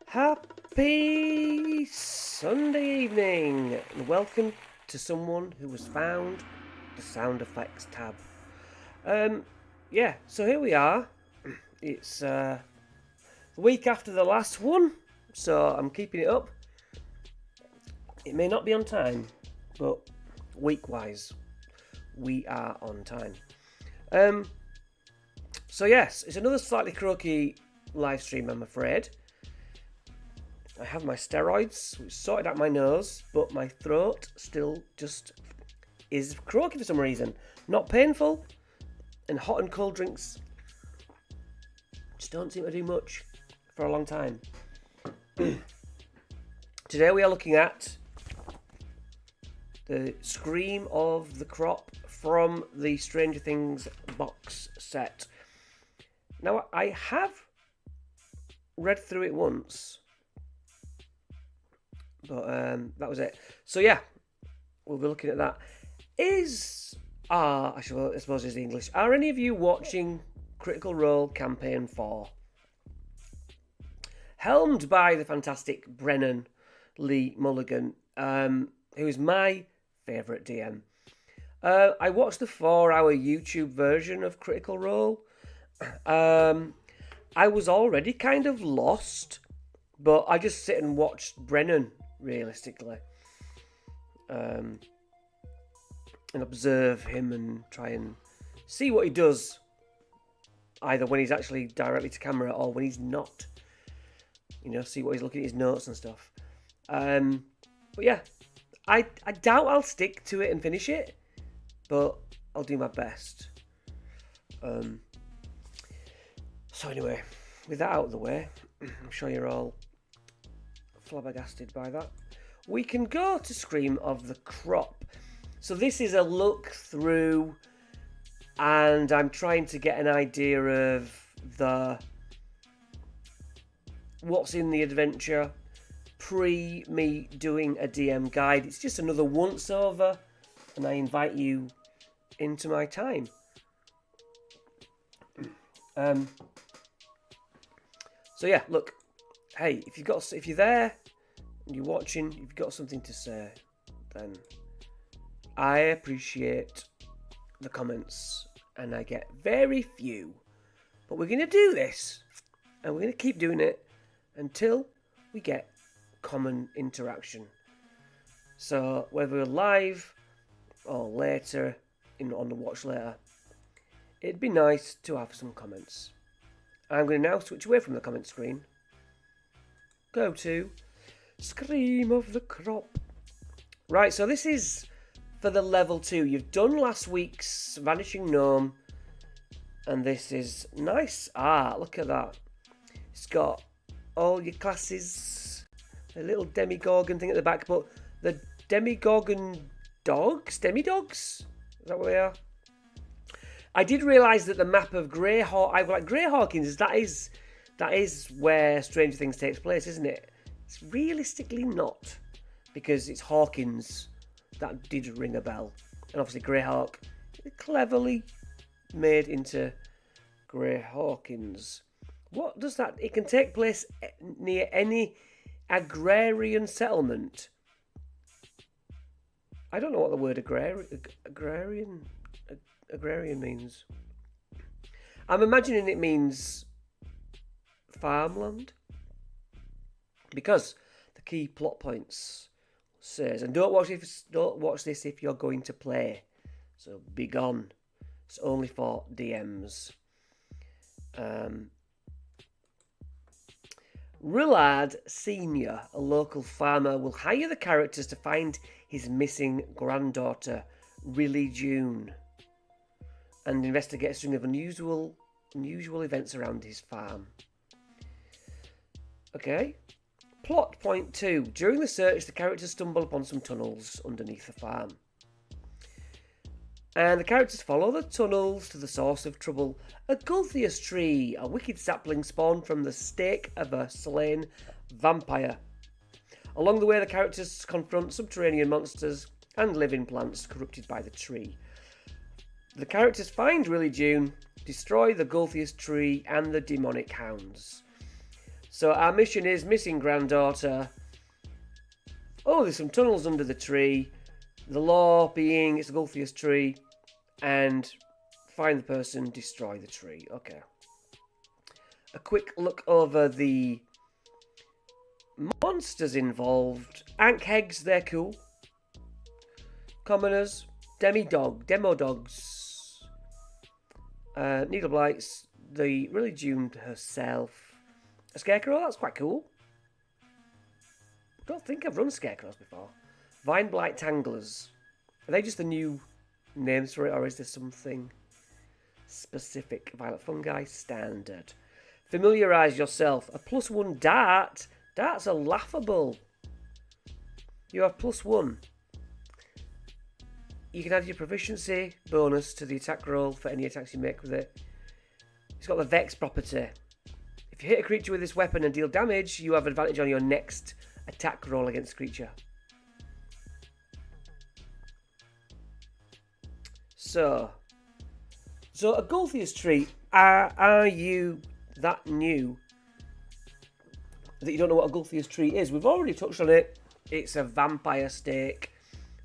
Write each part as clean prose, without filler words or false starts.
Happy Sunday evening and welcome to someone who has found the sound effects tab. So here we are. It's the week after the last one, so I'm keeping it up. It may not be on time, but week-wise, we are on time. So yes, it's another slightly croaky live stream, I'm afraid. I have my steroids, which sorted out my nose, but my throat still just is croaky for some reason. Not painful, and hot and cold drinks just don't seem to do much for a long time. Today we are looking at the Scream of the Crop from the Stranger Things box set. Now, I have read through it once, but that was it. So yeah, we'll be looking at that. I suppose it's English. Are any of you watching Critical Role Campaign 4? Helmed by the fantastic Brennan Lee Mulligan, who is my favourite DM. I watched the 4-hour YouTube version of Critical Role. I was already kind of lost, but I just sit and watched Brennan, realistically, and observe him and try and see what he does, either when he's actually directly to camera or when he's not. See what he's looking at his notes and stuff. But yeah, I doubt I'll stick to it and finish it, but I'll do my best. So anyway, with that out of the way, I'm sure you're all flabbergasted by that. We can go to Scream of the Crop. So this is a look through, and I'm trying to get an idea of what's in the adventure pre me doing a DM guide. It's just another once over, and I invite you into my time. So yeah, look, hey, if you're there and you're watching, if you've got something to say, then I appreciate the comments, and I get very few. But we're going to do this, and we're going to keep doing it until we get common interaction. So whether we're live or later on the watch later, it'd be nice to have some comments. I'm going to now switch away from the comment screen. Go to Scream of the Crop. Right, so this is for the level 2. You've done last week's Vanishing Gnome, and this is nice art. Look at that. It's got all your classes, a little Demigorgon thing at the back, but the Demigorgon demidogs? Is that what they are? I did realise that the map of Greyhawkins, that is where Stranger Things takes place, isn't it? It's realistically not, because it's Hawkins that did ring a bell, and obviously Greyhawk cleverly made into Greyhawkins. What does that? It can take place near any agrarian settlement. I don't know what the word agrarian means. I'm imagining it means farmland, because the key plot points says, and don't watch this if you're going to play. So be gone. It's only for DMs. Rillard Sr., a local farmer, will hire the characters to find his missing granddaughter, Rillie June, and investigate a string of unusual events around his farm. Okay. Plot point 2. During the search, the characters stumble upon some tunnels underneath the farm. And the characters follow the tunnels to the source of trouble, a Gulthias tree, a wicked sapling spawned from the stake of a slain vampire. Along the way, the characters confront subterranean monsters and living plants corrupted by the tree. The characters find Willie June, destroy the Gulthias tree and the demonic hounds. So our mission is missing granddaughter. Oh, there's some tunnels under the tree. The law being it's a Gulthias tree. And find the person, destroy the tree. Okay. A quick look over the monsters involved. Ankhegs, they're cool. Commoners. Demo dogs. Needle blights. The Willie June herself. A scarecrow, that's quite cool. I don't think I've run scarecrows before. Vine blight tanglers. Are they just the new names for it, or is there something specific? Violet fungi, standard. Familiarise yourself. A +1 dart. Darts are laughable. You have +1. You can add your proficiency bonus to the attack roll for any attacks you make with it. It's got the Vex property. If you hit a creature with this weapon and deal damage, you have advantage on your next attack roll against the creature. So a Gulthias tree. Are you that new that you don't know what a Gulthias tree is? We've already touched on it. It's a vampire stake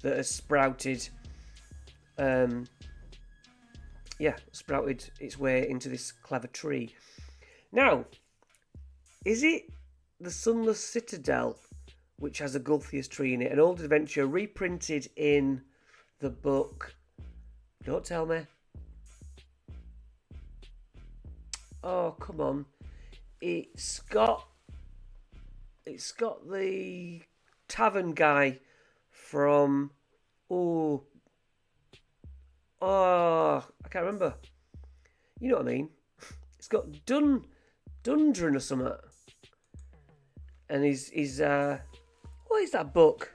that has sprouted. Sprouted its way into this clever tree. Now, is it the Sunless Citadel which has a Gulthias tree in it? An old adventure reprinted in the book. Don't tell me. Oh, come on. It's got the tavern guy from I can't remember. You know what I mean? It's got Dundren or something. And he's what is that book?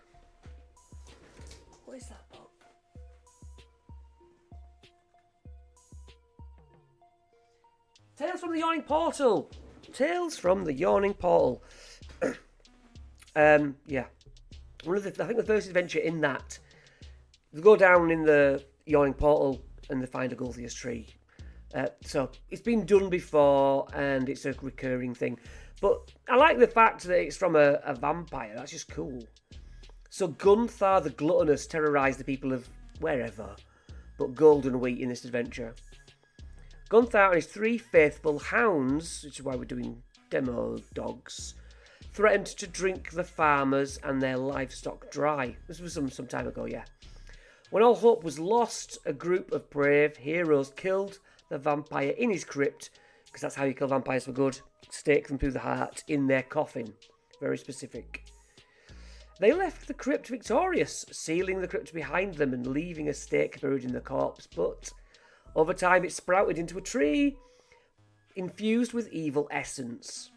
What is that book? Tales from the Yawning Portal. Tales from the Yawning Portal. Yeah. I think the first adventure in that, they go down in the Yawning Portal and they find a Gulthias tree. So it's been done before and it's a recurring thing. But I like the fact that it's from a vampire. That's just cool. So Gunthar the Gluttonous terrorised the people of wherever, but Golden Wheat in this adventure. Gunthar and his 3 faithful hounds, which is why we're doing demo dogs, threatened to drink the farmers and their livestock dry. This was some time ago, yeah. When all hope was lost, a group of brave heroes killed the vampire in his crypt, because that's how you kill vampires for good. Stake them through the heart in their coffin. Very specific. They left the crypt victorious, sealing the crypt behind them and leaving a stake buried in the corpse. But over time it sprouted into a tree, infused with evil essence.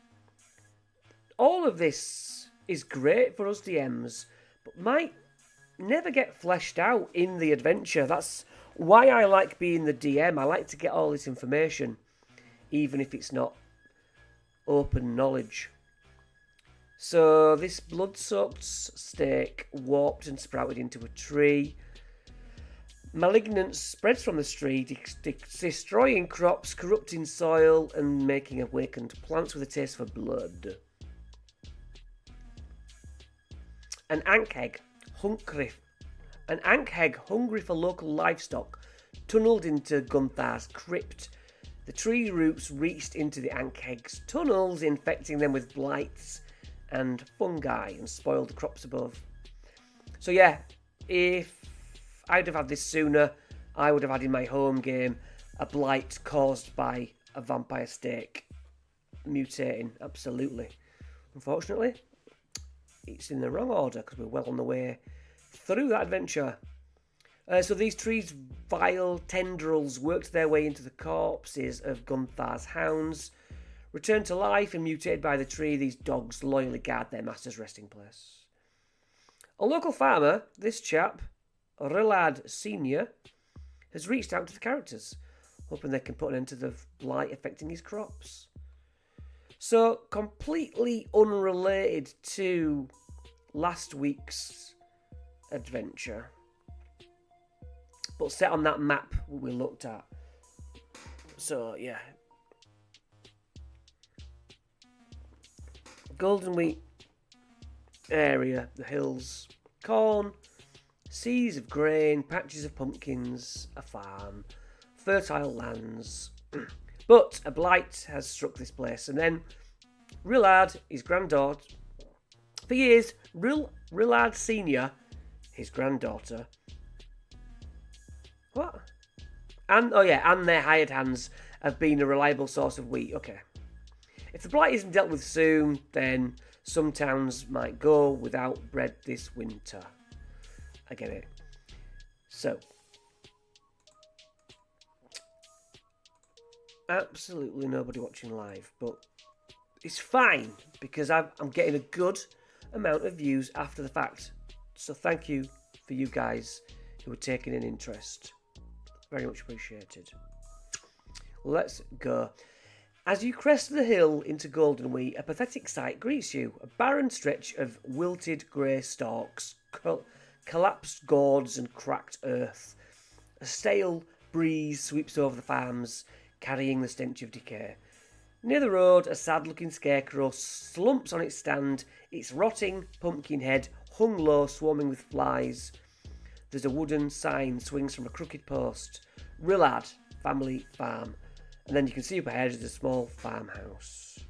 All of this is great for us DMs, but might never get fleshed out in the adventure. That's why I like being the DM. I like to get all this information, even if it's not open knowledge. So this blood-soaked stake warped and sprouted into a tree. Malignance spreads from the tree, destroying crops, corrupting soil, and making awakened plants with a taste for blood. An ankheg, hungry for local livestock, tunneled into Gunthar's crypt. The tree roots reached into the ankheg's tunnels, infecting them with blights and fungi, and spoiled the crops above. So yeah, if I'd have had this sooner, I would have had in my home game a blight caused by a vampire stake mutating, absolutely. Unfortunately, it's in the wrong order because we're well on the way through that adventure. So these trees' vile tendrils worked their way into the corpses of Gunthar's hounds. Returned to life and mutated by the tree, these dogs loyally guard their master's resting place. A local farmer, this chap, Rillard Sr., has reached out to the characters, hoping they can put an end to the blight affecting his crops. So, completely unrelated to last week's adventure, but set on that map we looked at. So, yeah. Golden Wheat area, the hills, corn, seas of grain, patches of pumpkins, a farm, fertile lands. But a blight has struck this place, and then Rillard, his granddaughter, for years, Rillard Senior, his granddaughter. What? And their hired hands have been a reliable source of wheat. Okay. If the blight isn't dealt with soon, then some towns might go without bread this winter. I get it. So, absolutely nobody watching live, but it's fine because I'm getting a good amount of views after the fact. So thank you for you guys who are taking an interest. Very much appreciated. Let's go. As you crest the hill into Golden Wheat, a pathetic sight greets you. A barren stretch of wilted grey stalks, collapsed gourds and cracked earth. A stale breeze sweeps over the farms, carrying the stench of decay. Near the road, a sad-looking scarecrow slumps on its stand, its rotting pumpkin head hung low, swarming with flies. There's a wooden sign swings from a crooked post. Rillard Family Farm. And then you can see up ahead is a small farmhouse.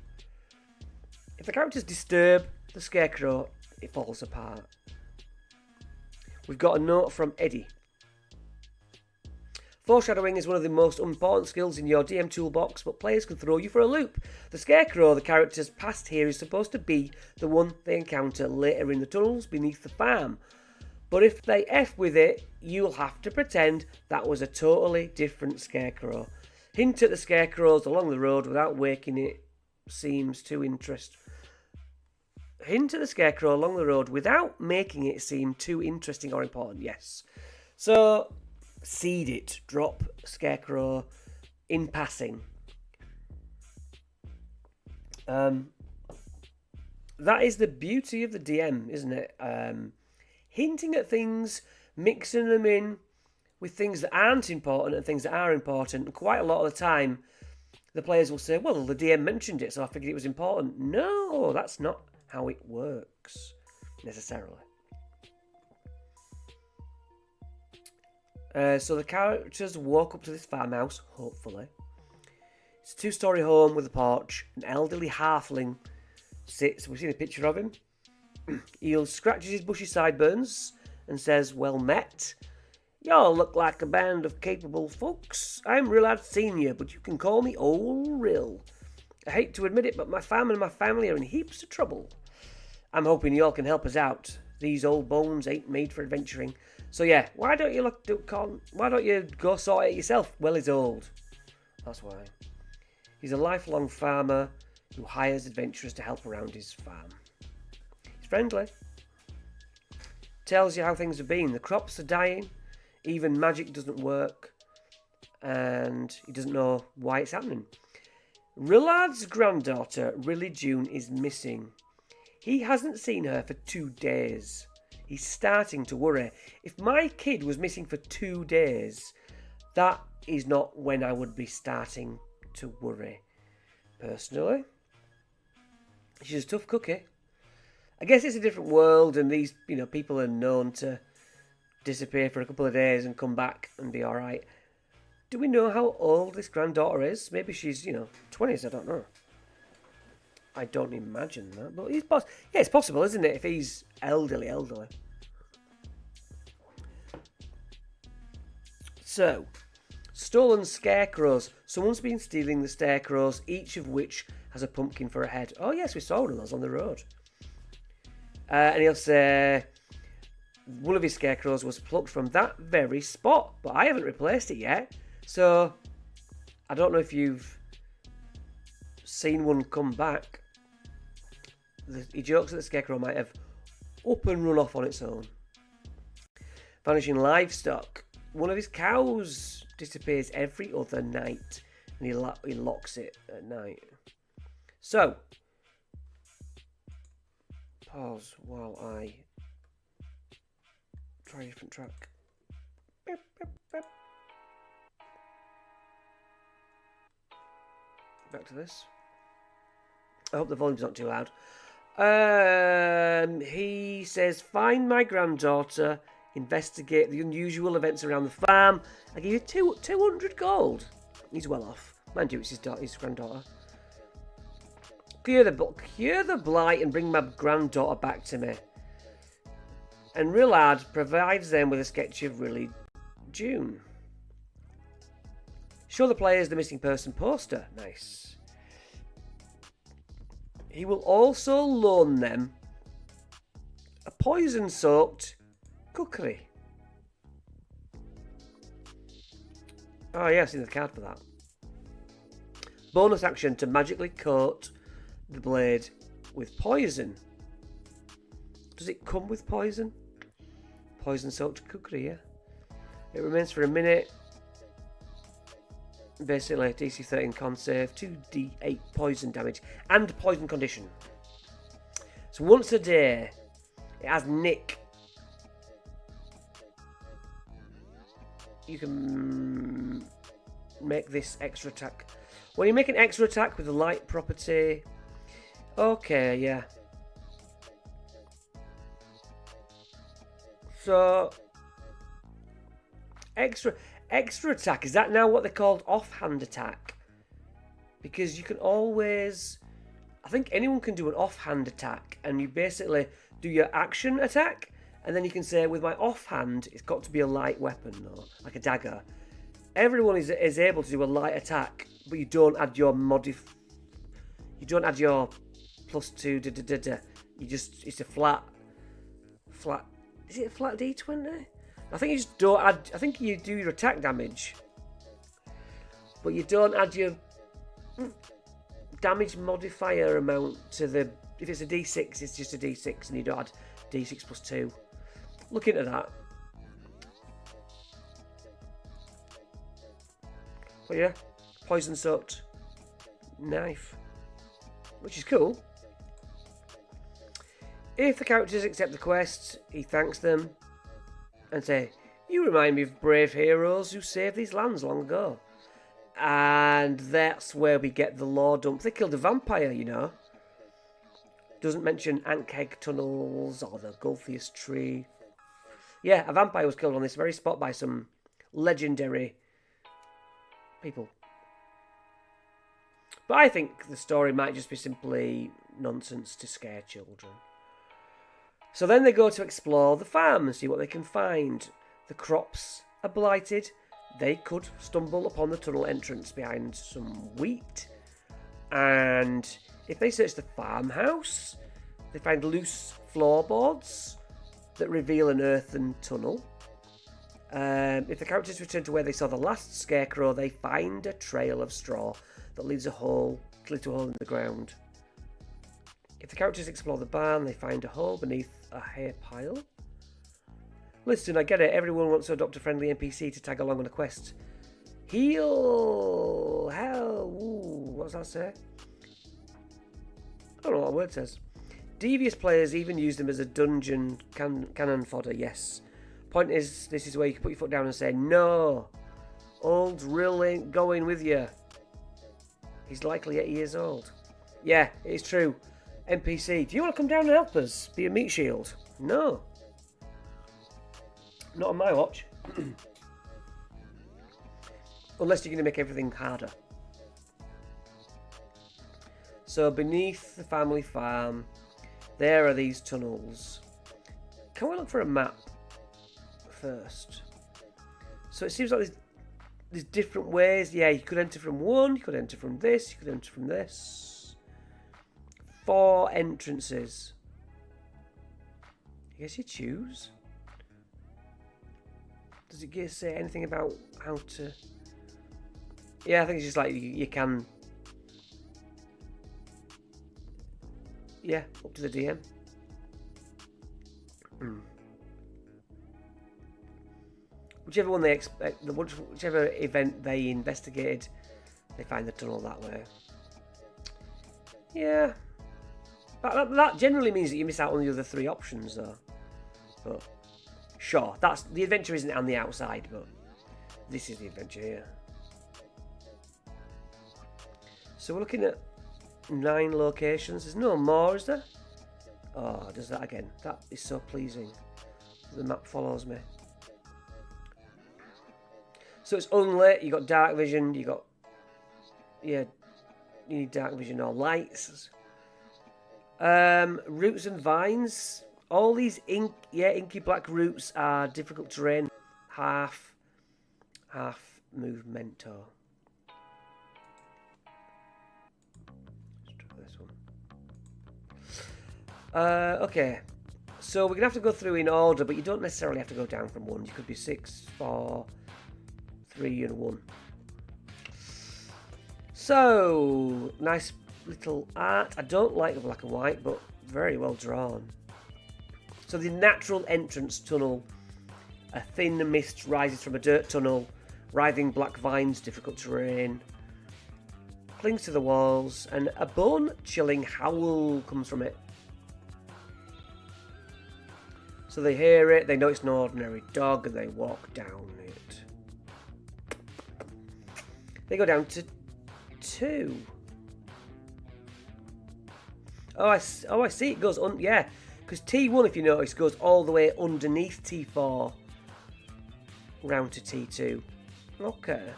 If the characters disturb the scarecrow, it falls apart. We've got a note from Eddie. Foreshadowing is one of the most important skills in your DM toolbox, but players can throw you for a loop. The scarecrow the characters passed here is supposed to be the one they encounter later in the tunnels beneath the farm. But if they F with it, you'll have to pretend that was a totally different scarecrow. Hint at the scarecrows along the road without waking it seems too interesting. Hint at the scarecrow along the road without making it seem too interesting or important. Yes. So, seed it. Drop scarecrow in passing. That is the beauty of the DM, isn't it? Hinting at things, mixing them in with things that aren't important and things that are important. And quite a lot of the time, the players will say, well, the DM mentioned it, so I figured it was important. No, that's not how it works, necessarily. So the characters walk up to this farmhouse, hopefully. It's a 2-story home with a porch. An elderly halfling sits. We've seen a picture of him. He scratches his bushy sideburns and says, well met. Y'all look like a band of capable folks. I'm Rillard Senior, but you can call me Old Rill. I hate to admit it, but my farm and my family are in heaps of trouble. I'm hoping y'all can help us out. These old bones ain't made for adventuring. So yeah, why don't you go sort it yourself? Well, he's old. That's why. He's a lifelong farmer who hires adventurers to help around his farm. He's friendly. Tells you how things have been. The crops are dying. Even magic doesn't work. And he doesn't know why it's happening. Rillard's granddaughter, Rillie June, is missing. He hasn't seen her for 2 days. He's starting to worry. If my kid was missing for 2 days, that is not when I would be starting to worry. Personally, she's a tough cookie. I guess it's a different world, and these, people are known to disappear for a couple of days and come back and be all right. Do we know how old this granddaughter is? Maybe she's, 20s. I don't know. I don't imagine that, but it's possible, isn't it? If he's elderly. So, stolen scarecrows. Someone's been stealing the scarecrows, each of which has a pumpkin for a head. Oh yes, we saw one of those on the road. And he'll say, one of his scarecrows was plucked from that very spot, but I haven't replaced it yet. So, I don't know if you've seen one come back. He jokes that the scarecrow might have up and run off on its own. Vanishing livestock. one of his cows disappears every other night, and he locks it at night. So, pause while I try a different track. Beep, beep, beep. Back to this. I hope the volume's not too loud. He says, find my granddaughter, investigate the unusual events around the farm. I give you 200 gold. He's well off. Mind you, it's his granddaughter. Cure the blight and bring my granddaughter back to me. And Rillard provides them with a sketch of Rillie June. Show the players the missing person poster. Nice. He will also loan them a poison-soaked cookery. Oh yeah, I've seen the card for that. Bonus action to magically coat the blade with poison. Does it come with poison? Poison-soaked cookery, yeah. It remains for a minute. Basically, DC 13 con save, 2d8 poison damage, and poison condition. So once a day, it has nick. You can make this extra attack. When you make an extra attack with the light property... Okay, yeah. So... Extra attack, is that now what they called offhand attack? Because you can always... I think anyone can do an offhand attack, and you basically do your action attack, and then you can say, with my offhand, it's got to be a light weapon, or like a dagger. Everyone is able to do a light attack, but you don't add your You don't add your +2, You just... It's a flat... Is it a flat D20? I think you just don't add... I think you do your attack damage. But you don't add your damage modifier amount to the... If it's a D6, it's just a D6, and you don't add D6 +2. Look into that. But yeah, poison-soaked knife. Which is cool. If the characters accept the quest, he thanks them and say, you remind me of brave heroes who saved these lands long ago. And that's where we get the lore dump. They killed a vampire, you know. Doesn't mention Ankheg tunnels or the Gulfius tree. Yeah, a vampire was killed on this very spot by some legendary people. But I think the story might just be simply nonsense to scare children. So then they go to explore the farm and see what they can find. The crops are blighted. They could stumble upon the tunnel entrance behind some wheat. And if they search the farmhouse, they find loose floorboards that reveal an earthen tunnel. If the characters return to where they saw the last scarecrow, they find a trail of straw that leads to a hole in the ground. If the characters explore the barn, they find a hole beneath a hay pile. Listen, I get it. Everyone wants to adopt a friendly NPC to tag along on a quest. Heal! Hell! Ooh, what does that say? I don't know what the word says. Devious players even use them as a dungeon cannon fodder, yes. Point is, this is where you can put your foot down and say, no! Old Rill ain't going with you. He's likely 8 years old. Yeah, it's true. NPC, do you want to come down and help us? Be a meat shield? No. Not on my watch. Unless you're going to make everything harder. So beneath the family farm, there are these tunnels. Can we look for a map first? So it seems like there's different ways. Yeah, you could enter from one, you could enter from this, you could enter from this. 4 entrances. I guess you choose. Does it say anything about how to... Yeah, I think it's just like you can... Yeah, up to the DM. whichever one they expect, whichever event they investigated, they find the tunnel that way. Yeah. That generally means that you miss out on the other 3 options, though. But sure, the adventure isn't on the outside, but this is the adventure here. So we're looking at 9 locations. There's no more, is there? Oh, does that again. That is so pleasing. The map follows me. So it's unlit, you got dark vision, you got... Yeah, you need dark vision or lights. Roots and vines. All these inky black roots are difficult terrain. Half movemento. Let's try this one. Okay. So we're going to have to go through in order, but you don't necessarily have to go down from 1. You could be 6, 4, 3 and 1. So, nice little art. I don't like the black and white, but very well drawn. So the natural entrance tunnel. A thin mist rises from a dirt tunnel. Writhing black vines, difficult terrain. Clings to the walls, and a bone-chilling howl comes from it. So they hear it, they know it's an ordinary dog, and they walk down it. They go down to 2. Oh, I see. It goes on. Yeah, because T1, if you notice, goes all the way underneath T4, round to T2. Okay,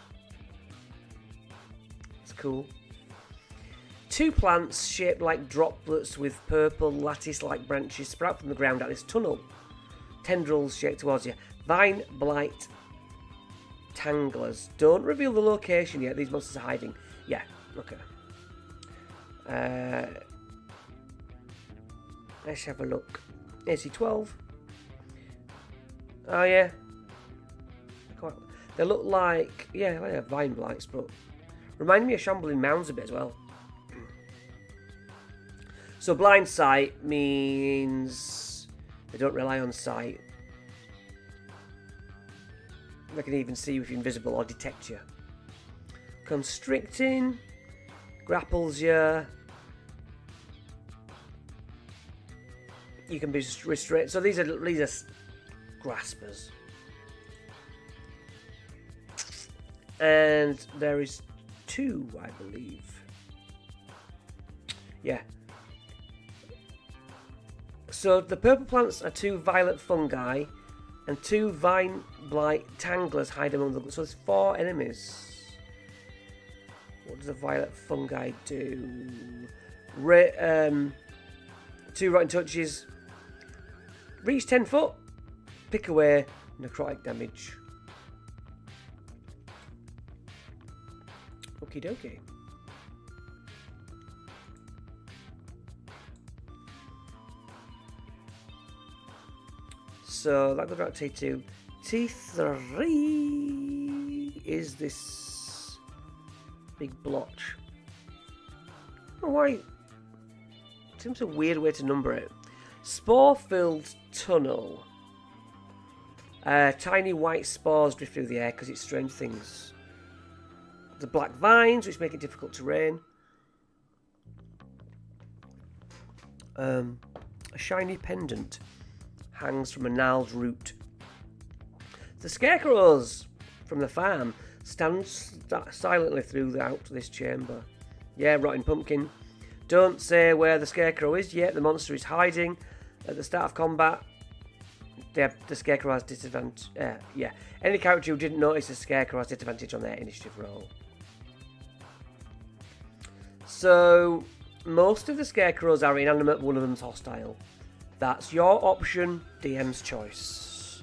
that's cool. 2 plants shaped like droplets with purple lattice-like branches sprout from the ground at this tunnel. Tendrils shake towards you. Vine blight tanglers. Don't reveal the location yet. These monsters are hiding. Yeah, okay. Let's have a look. AC12. Oh, yeah. They look like... Yeah, they have vine blights, but... Remind me of Shambling Mounds a bit as well. So blind sight means... They don't rely on sight. They can even see if you're invisible or detect you. Constricting. Grapples you. You can be restrained. So these are graspers. And there is 2, I believe. Yeah. So the purple plants are 2 violet fungi, and 2 vine blight tanglers hide among the... So there's 4 enemies. What does the violet fungi do? 2 rotten touches. Reach 10 foot. Pick away. Necrotic damage. Okie dokie. So that goes right to T2. T3 is this big blotch. I don't know why. It seems a weird way to number it. Spore-filled tunnel. Tiny white spores drift through the air because it's strange things. The black vines, which make it difficult terrain. A shiny pendant hangs from a gnarled root. The scarecrows from the farm stand silently throughout this chamber. Yeah, rotting pumpkin. Don't say where the scarecrow is yet. The monster is hiding. At the start of combat, the scarecrow has disadvantage. Yeah, any character who didn't notice the scarecrow has disadvantage on their initiative roll. So, most of the scarecrows are inanimate, one of them's hostile. That's your option, DM's choice.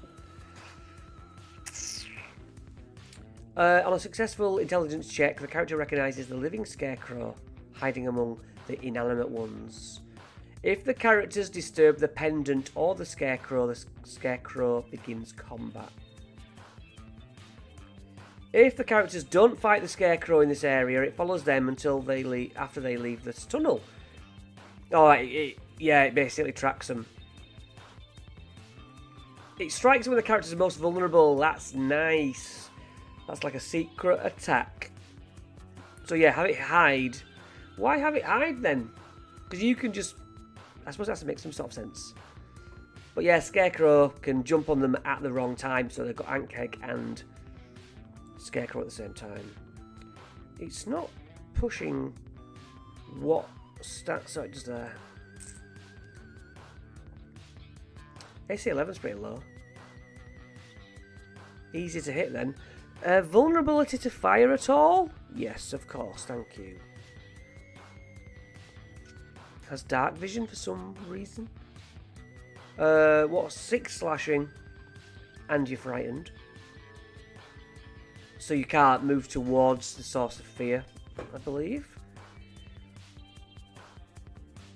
On a successful intelligence check, the character recognises the living scarecrow hiding among the inanimate ones. If the characters disturb the pendant or the scarecrow begins combat. If the characters don't fight the scarecrow in this area, it follows them until after they leave this tunnel. Oh, it basically tracks them. It strikes when the characters are most vulnerable. That's nice. That's like a secret attack. So yeah, have it hide. Why have it hide then? Because you can just... I suppose it has to make some sort of sense. But yeah, Scarecrow can jump on them at the wrong time. So they've got Ankheg and Scarecrow at the same time. It's not pushing what stats so it does there. AC 11's pretty low. Easy to hit then. Vulnerability to fire at all? Yes, of course, thank you. Has dark vision for some reason. What, 6 slashing and you're frightened. So you can't move towards the source of fear, I believe.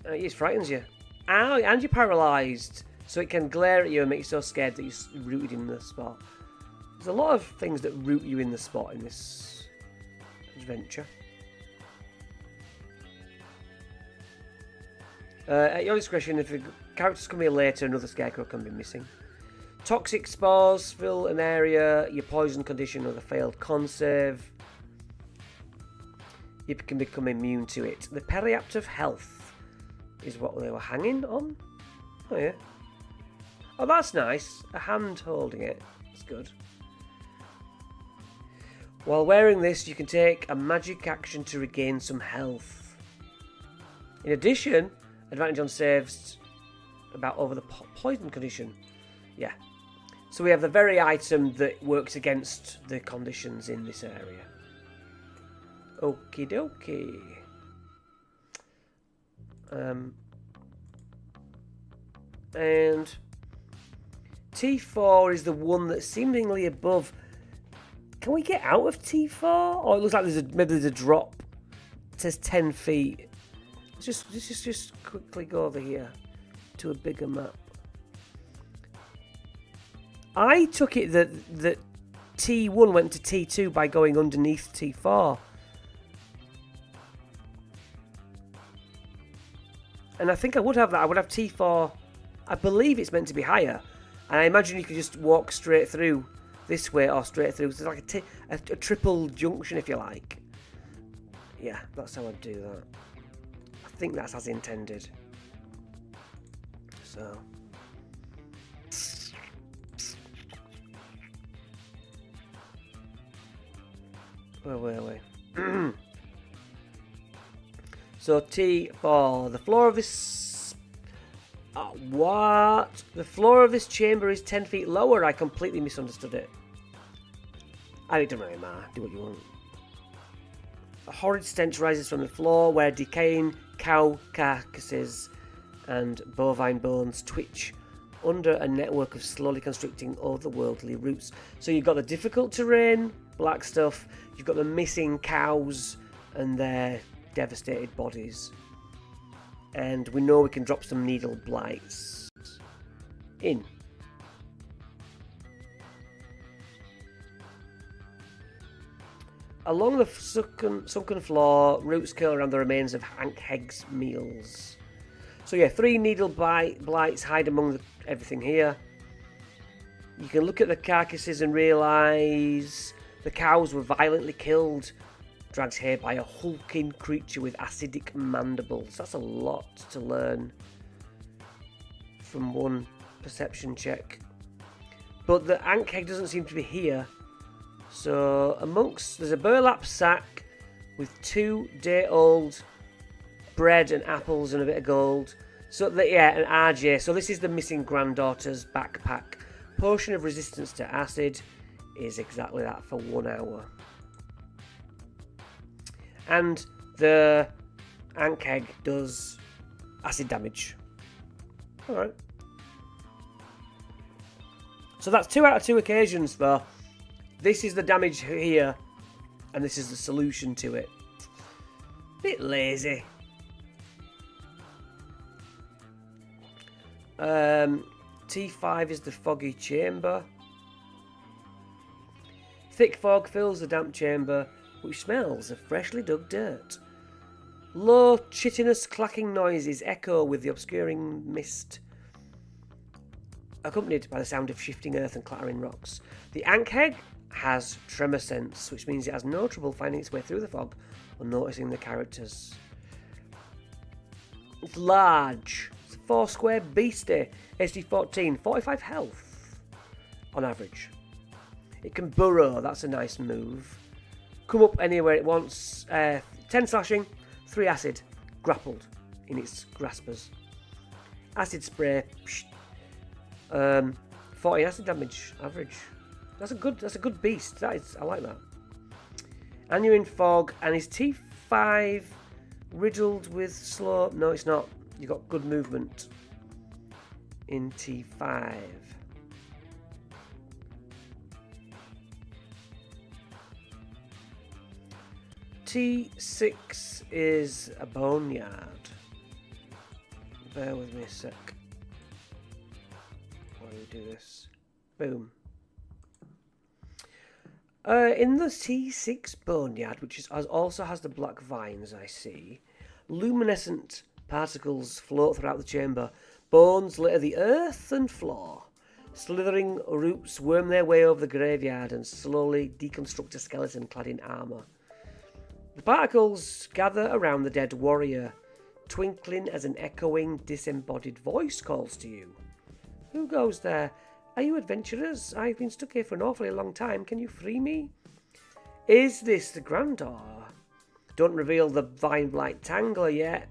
It frightens you. Ow, and you're paralysed. So it can glare at you and make you so scared that you're rooted in the spot. There's a lot of things that root you in the spot in this adventure. At your discretion, if the characters come here later, another Scarecrow can be missing. Toxic spores fill an area, your poison condition or the failed con save. You can become immune to it. The Periapt of Health is what they were hanging on. Oh yeah. Oh, that's nice. A hand holding it. That's good. While wearing this, you can take a magic action to regain some health. In addition, advantage on saves about over the poison condition. Yeah. So we have the very item that works against the conditions in this area. Okie dokie. And T4 is the one that's seemingly above. Can we get out of T4? Oh, it looks like maybe there's a drop. It says 10 feet. Let's just quickly go over here to a bigger map. I took it that T1 went to T2 by going underneath T4. And I think I would have that. I would have T4. I believe it's meant to be higher. And I imagine you could just walk straight through this way or straight through. So it's like a triple junction, if you like. Yeah, that's how I'd do that. I think that's as intended. So. Where were we? So T4. The floor of this... what? The floor of this chamber is 10 feet lower. I completely misunderstood it. I don't really matter. Do what you want. A horrid stench rises from the floor where decaying cow carcasses and bovine bones twitch under a network of slowly constricting otherworldly roots. So you've got the difficult terrain, black stuff. You've got the missing cows and their devastated bodies. And we know we can drop some needle blights in. Along the sunken floor, roots curl around the remains of Ankheg's meals. So yeah, 3 needle blights hide among everything here. You can look at the carcasses and realise the cows were violently killed, dragged here by a hulking creature with acidic mandibles. That's a lot to learn from one perception check. But the Ankheg doesn't seem to be here. So there's a burlap sack with 2 day-old bread and apples and a bit of gold. So an RJ. So this is the missing granddaughter's backpack. Potion of resistance to acid is exactly that for 1 hour. And the Ankheg does acid damage. Alright. So that's 2 out of 2 occasions though. This is the damage here, and this is the solution to it. Bit lazy. T5 is the foggy chamber. Thick fog fills the damp chamber, which smells of freshly dug dirt. Low, chitinous, clacking noises echo with the obscuring mist. accompanied by the sound of shifting earth and clattering rocks. The Ankheg has tremor sense, which means it has no trouble finding its way through the fog or noticing the characters. It's large. It's a 4 square beastie. HD 14, 45 health on average. It can burrow, that's a nice move. Come up anywhere it wants. 10 slashing, 3 acid, grappled in its graspers. Acid spray, 40 acid damage average. That's a good beast. I like that. And you're in fog, and is T5 riddled with slow? No, it's not. You've got good movement in T5. T6 is a boneyard. Bear with me a sec. Why do we do this? Boom. In the T6 boneyard, which also has the black vines, I see, luminescent particles float throughout the chamber. Bones litter the earth and floor. Slithering roots worm their way over the graveyard and slowly deconstruct a skeleton clad in armour. The particles gather around the dead warrior, twinkling as an echoing, disembodied voice calls to you. Who goes there? Are you adventurers? I've been stuck here for an awfully long time. Can you free me? Is this the granddaughter? Don't reveal the Vine Blight Tangler yet.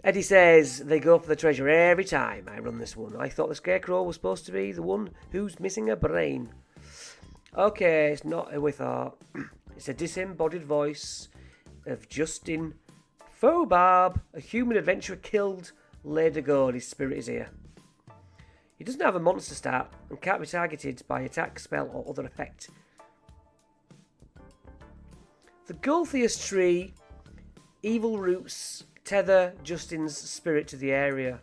Eddie says they go for the treasure every time I run this one. I thought the Scarecrow was supposed to be the one who's missing a brain. Okay, it's not who we thought. It's a disembodied voice of Justin Fobarb, a human adventurer killed laid ago, and his spirit is here. He doesn't have a monster stat and can't be targeted by attack, spell, or other effect. The Gulthius tree, evil roots tether Justin's spirit to the area.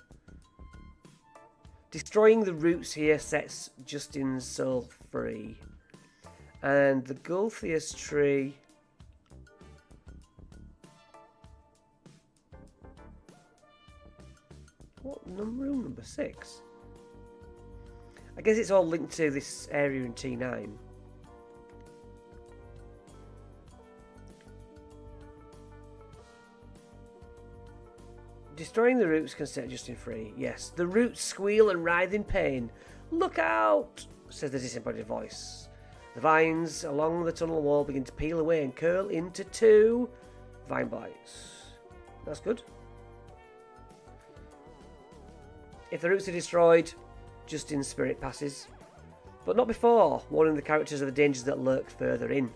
Destroying the roots here sets Justin's soul free. And the Gulthius tree... What room number 6? I guess it's all linked to this area in T9. Destroying the roots can set Justin free. Yes, the roots squeal and writhe in pain. Look out, says the disembodied voice. The vines along the tunnel wall begin to peel away and curl into 2 vine blights. That's good. If the roots are destroyed, Justin's spirit passes, but not before warning the characters of the dangers that lurk further in.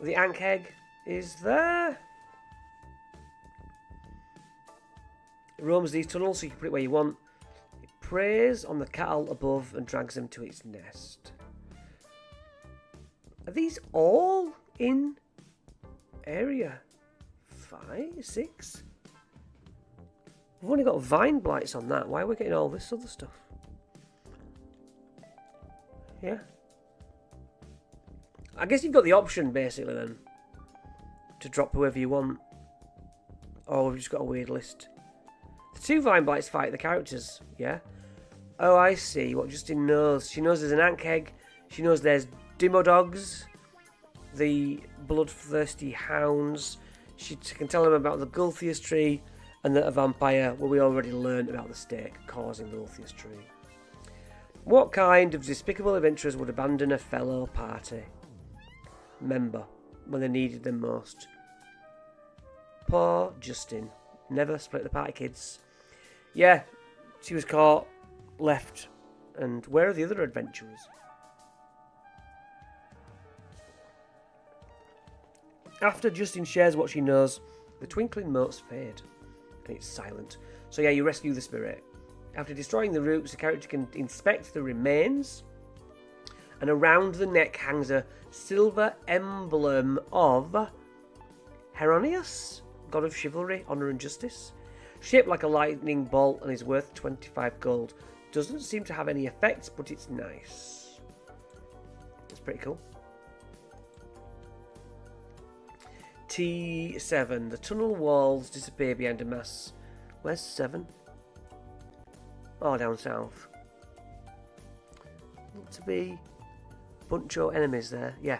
The Ankheg is there. It roams these tunnels, so you can put it where you want. It preys on the cattle above and drags them to its nest. Are these all in area 5, 6? We've only got vine blights on that. Why are we getting all this other stuff? Yeah. I guess you've got the option, basically, then, to drop whoever you want. Or we've just got a weird list. The 2 vine blights fight the characters, yeah? Oh, I see what Justin knows. She knows there's an Ankheg. She knows there's Dimodogs, the bloodthirsty hounds. She can tell them about the Gulthius tree, and that a vampire, well, we already learned about the stake causing the Gulthius tree. What kind of despicable adventurers would abandon a fellow party member when they needed them most? Poor Justin. Never split the party, kids. Yeah, she was caught, left, and where are the other adventurers? After Justin shares what she knows, the twinkling motes fade, and it's silent. So yeah, you rescue the spirit. After destroying the roots, the character can inspect the remains, and around the neck hangs a silver emblem of Heronius, god of chivalry, honour and justice. Shaped like a lightning bolt and is worth 25 gold. Doesn't seem to have any effects, but it's nice. It's pretty cool. T7. The tunnel walls disappear behind a mass. Where's 7? or down south. Look to be a bunch of enemies there. Yeah.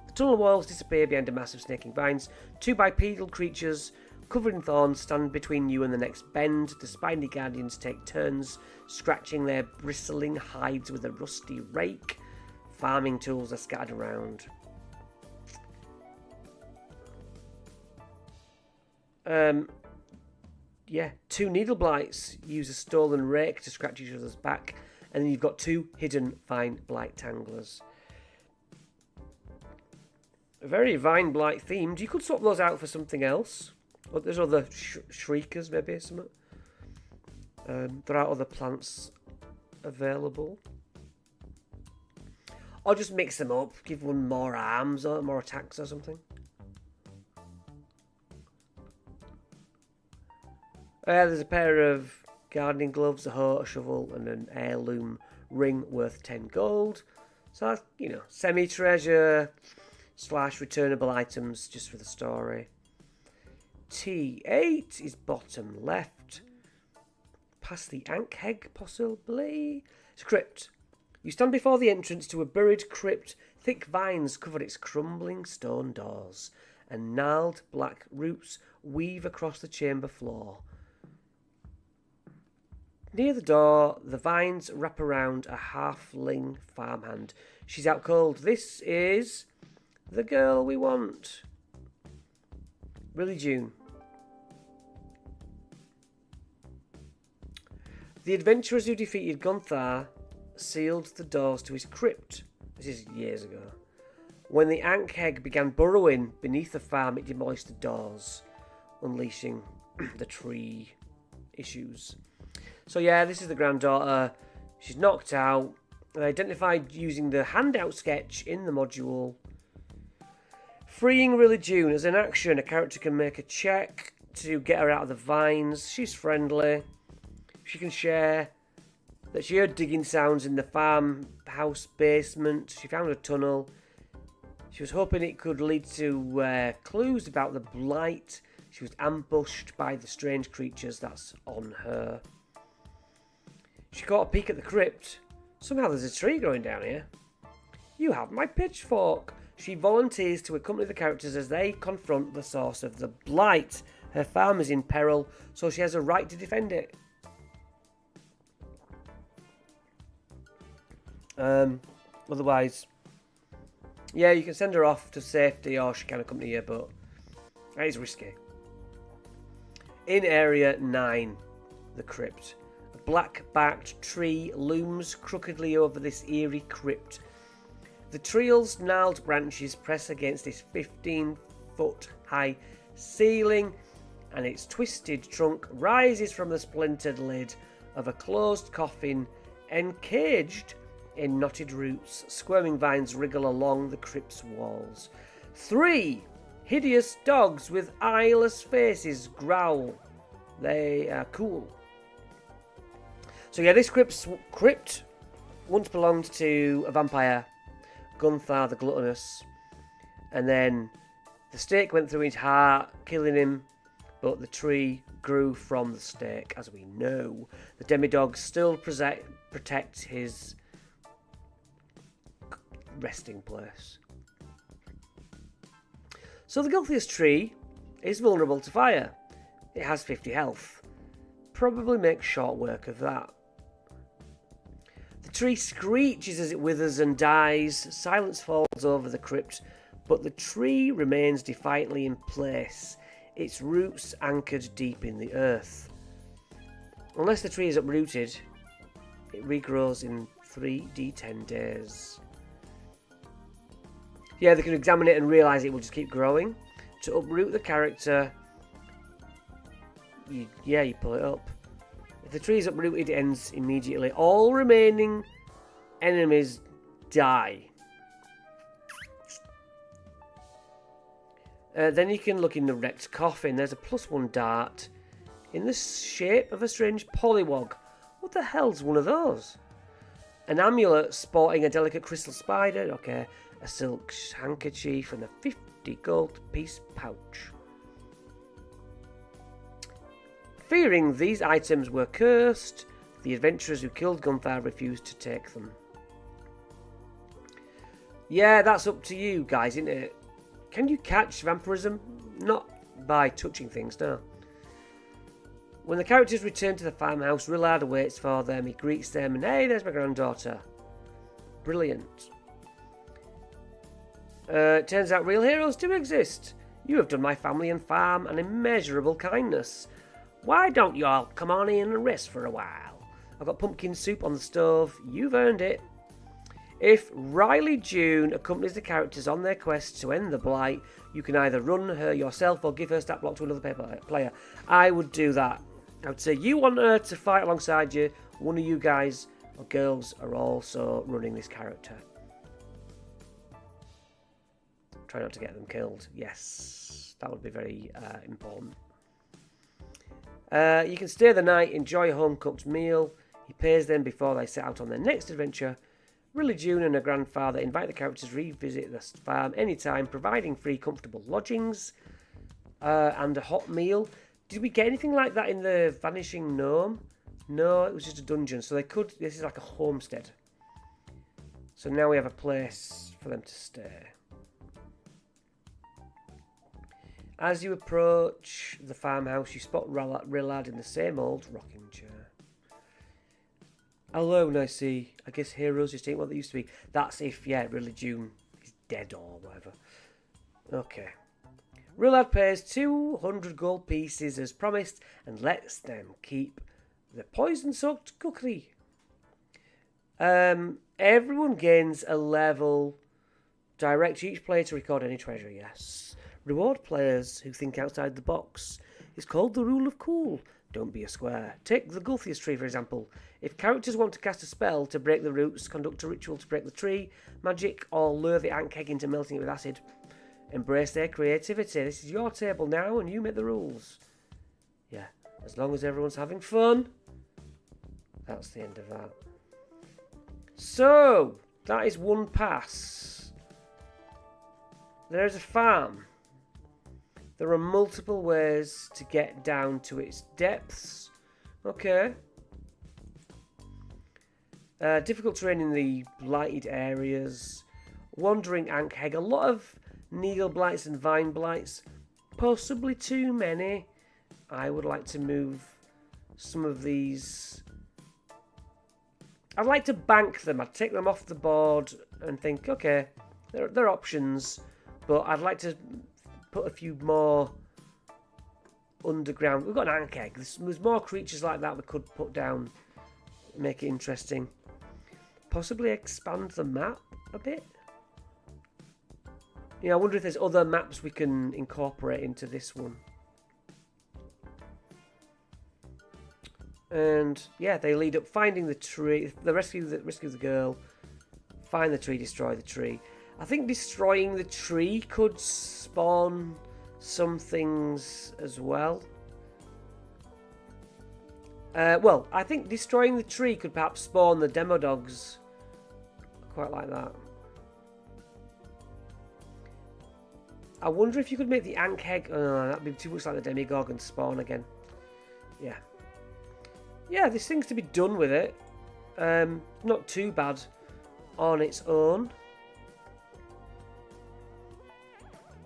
The tunnel walls disappear behind a mass of snaking vines. 2 bipedal creatures covered in thorns stand between you and the next bend. The spiny guardians take turns scratching their bristling hides with a rusty rake. Farming tools are scattered around. Yeah, 2 needle blights use a stolen rake to scratch each other's back, and then you've got 2 hidden vine blight tanglers. Very vine blight themed. You could swap those out for something else. Or there's other shriekers, maybe something. There are other plants available. Or just mix them up. Give one more arms or more attacks or something. There's a pair of gardening gloves, a hoe, a shovel, and an heirloom ring worth 10 gold. So that's, you know, semi-treasure / returnable items just for the story. T8 is bottom left. Past the Ankheg, possibly. It's a crypt. You stand before the entrance to a buried crypt. Thick vines cover its crumbling stone doors, and gnarled black roots weave across the chamber floor. Near the door, the vines wrap around a halfling farmhand. She's out cold. This is the girl we want. Really, June. The adventurers who defeated Gunthar sealed the doors to his crypt. This is years ago. When the Ankheg began burrowing beneath the farm, it demolished the doors, unleashing the tree issues. So yeah, this is the granddaughter. She's knocked out. Identified using the handout sketch in the module. Freeing Really June. As an action, a character can make a check to get her out of the vines. She's friendly. She can share that she heard digging sounds in the farmhouse basement. She found a tunnel. She was hoping it could lead to clues about the blight. She was ambushed by the strange creatures that's on her. She caught a peek at the crypt. Somehow there's a tree growing down here. You have my pitchfork. She volunteers to accompany the characters as they confront the source of the blight. Her farm is in peril, so she has a right to defend it. Otherwise, yeah, you can send her off to safety or she can accompany you, but that is risky. In Area 9, the crypt. A black-barked tree looms crookedly over this eerie crypt. The tree's gnarled branches press against this 15-foot-high ceiling, and its twisted trunk rises from the splintered lid of a closed coffin, encaged in knotted roots. Squirming vines wriggle along the crypt's walls. 3 hideous dogs with eyeless faces growl. They are cool. So yeah, this crypt once belonged to a vampire, Gunthar the Gluttonous, and then the stake went through his heart, killing him, but the tree grew from the stake, as we know. The demidogs still protect his resting place. So the Gulthias tree is vulnerable to fire. It has 50 health. Probably makes short work of that. The tree screeches as it withers and dies. Silence falls over the crypt, but the tree remains defiantly in place, its roots anchored deep in the earth. Unless the tree is uprooted, it regrows in 3d10 days. Yeah, they can examine it and realise it will just keep growing. To uproot the character, you pull it up. If the tree is uprooted, it ends immediately. All remaining enemies die. Then you can look in the wrecked coffin. There's a +1 dart in the shape of a strange pollywog. What the hell's one of those? An amulet sporting a delicate crystal spider. Okay. A silk handkerchief and a 50 gold piece pouch. Fearing these items were cursed, The adventurers who killed Gunther refused to take them. Yeah, that's up to you guys, isn't it? Can you catch vampirism? Not by touching things, no. When the characters return to the farmhouse, Rillard waits for them. He greets them and, hey, there's my granddaughter. Brilliant. Turns out real heroes do exist. You have done my family and farm an immeasurable kindness. Why don't you all come on in and rest for a while? I've got pumpkin soup on the stove. You've earned it. If Riley June accompanies the characters on their quest to end the blight, you can either run her yourself or give her stat block to another player. I would do that. I would say you want her to fight alongside you. One of you guys or girls are also running this character. Try not to get them killed. Yes, that would be very important. You can stay the night, enjoy a home-cooked meal. He pays them before they set out on their next adventure. Riley June and her grandfather invite the characters to revisit the farm anytime, providing free, comfortable lodgings and a hot meal. Did we get anything like that in the Vanishing Gnome? No, it was just a dungeon. So they could. This is like a homestead. So now we have a place for them to stay. As you approach the farmhouse, you spot Rillard in the same old rocking chair. Alone, I see. I guess heroes just ain't what they used to be. That's if, yeah, Riley June is dead or whatever. Okay. Rillard pays 200 gold pieces as promised and lets them keep the poison-soaked cookery. Everyone gains a level. Direct each player to record any treasure, yes. Reward players who think outside the box. It's called the rule of cool. Don't be a square. Take the Gulthias tree, for example. If characters want to cast a spell to break the roots, conduct a ritual to break the tree, magic, or lure the ant keg into melting it with acid, embrace their creativity. This is your table now, and you make the rules. Yeah, as long as everyone's having fun. That's the end of that. So, that is one pass. There's a farm. There are multiple ways to get down to its depths. Okay. Difficult terrain in the blighted areas. Wandering ant keg. A lot of needle blights and vine blights. Possibly too many. I would like to move some of these. I'd like to bank them. I'd take them off the board and think, okay, they're options. But I'd like to put a few more underground. We've got an ant keg. There's more creatures like that we could put down. Make it interesting. Possibly expand the map a bit. You know, I wonder if there's other maps we can incorporate into this one. And yeah, they lead up finding the tree. The rescue the girl. Find the tree, destroy the tree. I think destroying the tree could spawn some things as well. Well, I think destroying the tree could perhaps spawn the demo dogs. Quite like that. I wonder if you could make the ant keg. Oh, that'd be too much like the Demigorgon spawn again. Yeah. Yeah, there's things to be done with it. Not too bad on its own.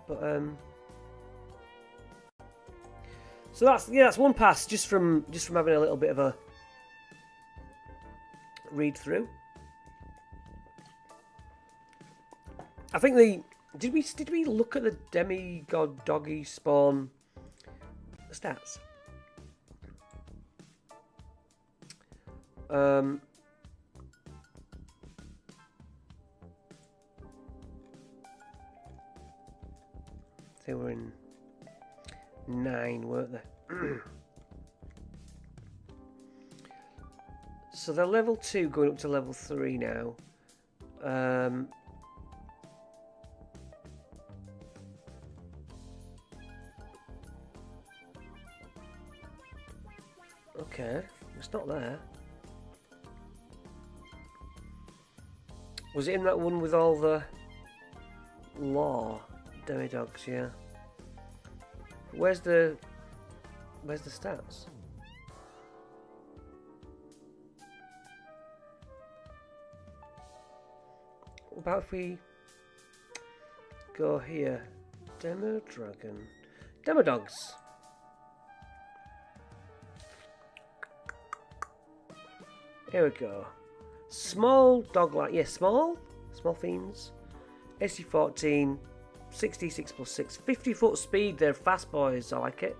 But so that's one pass just from having a little bit of a read through. I think did we look at the demigod doggy spawn stats? They were in 9, weren't they? So they're level 2 going up to level 3 now. Okay, it's not there. Was it in that one with all the law demi-dogs? Yeah. Where's the stats? about if we go here? Demo Dragon. Demo Dogs. Here we go. Small dog like, yeah, small fiends. SC14, 66 plus 6, 50-foot speed. They're fast boys. I like it.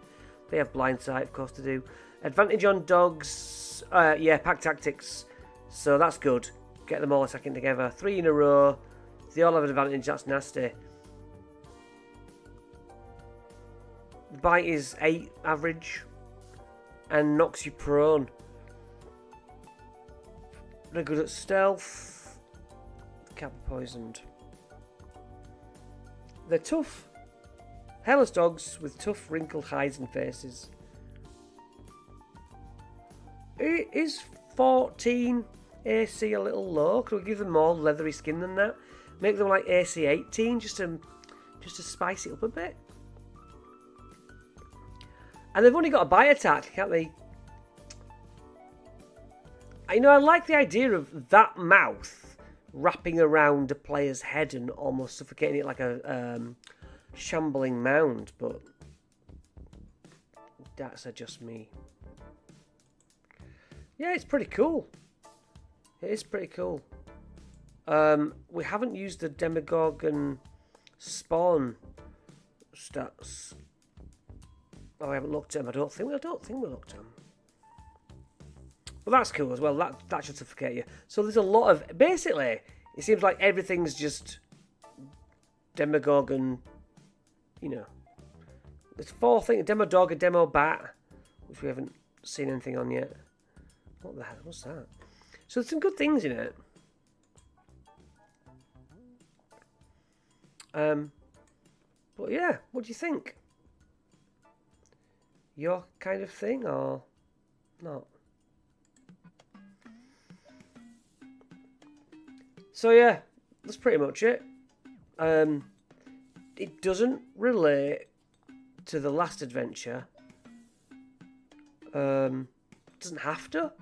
They have blind sight, of course, to do. Advantage on dogs. Yeah, pack tactics. So that's good. Get them all attacking together. 3 in a row. They all have an advantage. That's nasty. Bite is 8 average and knocks you prone. They're good at stealth. Can't be poisoned. They're tough. Hairless dogs with tough wrinkled hides and faces. Is 14 AC a little low? Could we give them more leathery skin than that? Make them like AC 18 just to spice it up a bit. And they've only got a bite attack, can't they? You know, I like the idea of that mouth wrapping around a player's head and almost suffocating it like a shambling mound, but that's just me. Yeah, it's pretty cool. It is pretty cool. We haven't used the Demogorgon spawn stats. Oh, I haven't looked at them. I don't think we looked at them. Well, that's cool as well. That should suffocate you. So there's a lot of... Basically, it seems like everything's just Demogorgon, you know. There's 4 things. Demodog, a Demo Bat, which we haven't seen anything on yet. What the hell? What's that? So there's some good things in it. But yeah, what do you think? Your kind of thing or not? So yeah, that's pretty much it. It doesn't relate to the last adventure. It doesn't have to,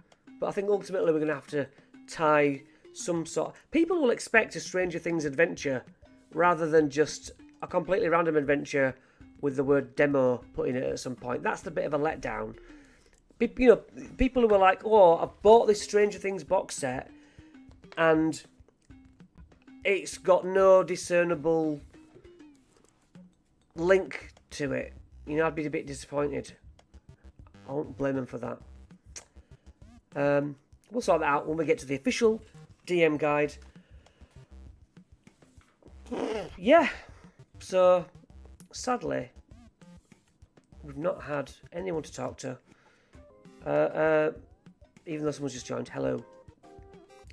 but I think ultimately we're going to have to tie some sort... People will expect a Stranger Things adventure rather than just a completely random adventure with the word demo put in it at some point. That's the bit of a letdown. You know, people who are like, oh, I've bought this Stranger Things box set and it's got no discernible link to it. You know, I'd be a bit disappointed. I won't blame them for that. We'll sort that out when we get to the official DM guide. Yeah. So, sadly, we've not had anyone to talk to. Even though someone's just joined. Hello,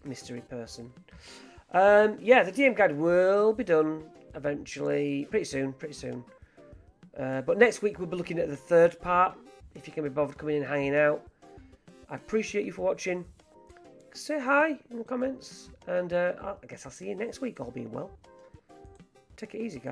mystery person. Yeah, the DM guide will be done eventually, pretty soon. But next week we'll be looking at the 3rd part, if you can be bothered coming in and hanging out. I appreciate you for watching. Say hi in the comments, and I guess I'll see you next week, all being well. Take it easy, guys.